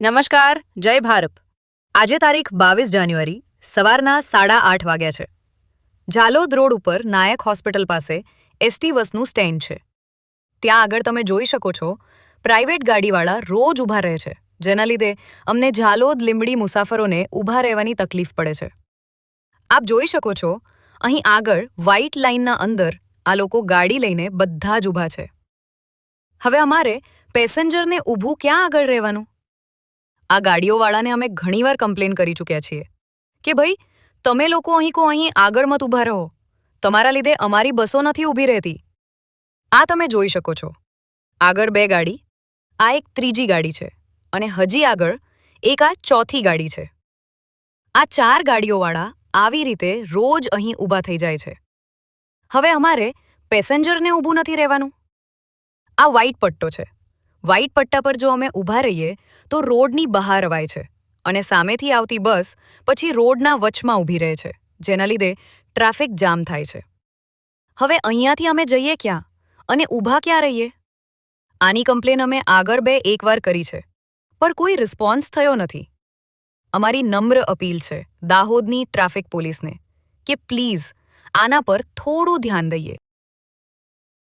નમસ્કાર, જય ભારત. આજે તારીખ 22 જાન્યુઆરી સવારના 8:30 વાગ્યા છે. ઝાલોદ રોડ ઉપર નાયક હોસ્પિટલ પાસે એસટી બસનું સ્ટેન્ડ છે. ત્યાં આગળ તમે જોઈ શકો છો પ્રાઇવેટ ગાડીવાળા રોજ ઊભા રહે છે, જેના લીધે અમને ઝાલોદ લીંબડી મુસાફરોને ઊભા રહેવાની તકલીફ પડે છે. આપ જોઈ શકો છો અહીં આગળ વ્હાઇટ લાઇનના અંદર આ લોકો ગાડી લઈને બધા જ ઊભા છે. હવે અમારે પેસેન્જરને ઊભું ક્યાં આગળ રહેવાનું? આ ગાડીઓવાળાને અમે ઘણીવાર કમ્પ્લેન કરી ચૂક્યા છીએ કે ભાઈ તમે લોકો અહીં આગળ મત ઊભા રહો, તમારા લીધે અમારી બસો નથી ઊભી રહેતી. આ તમે જોઈ શકો છો આગળ 2 ગાડી, આ એક ત્રીજી ગાડી છે અને હજી આગળ એક આ ચોથી ગાડી છે. આ 4 ગાડીઓવાળા આવી રીતે રોજ અહીં ઊભા થઈ જાય છે. હવે અમારે પેસેન્જરને ઊભું નથી રહેવાનું. આ વ્હાઇટ પટ્ટો છે. વ્હાઇટ પટ્ટા પર જો અમે ઊભા રહીએ તો રોડની બહાર અવાય છે અને સામેથી આવતી બસ પછી રોડના વચમાં ઊભી રહે છે, જેના લીધે ટ્રાફિક જામ થાય છે. હવે અહીંયાથી અમે જઈએ ક્યાં અને ઊભા ક્યાં રહીએ? આની કમ્પ્લેન અમે આગળ એકવાર કરી છે, પણ કોઈ રિસ્પોન્સ થયો નથી. અમારી નમ્ર અપીલ છે દાહોદની ટ્રાફિક પોલીસને કે પ્લીઝ આના પર થોડું ધ્યાન દઈએ.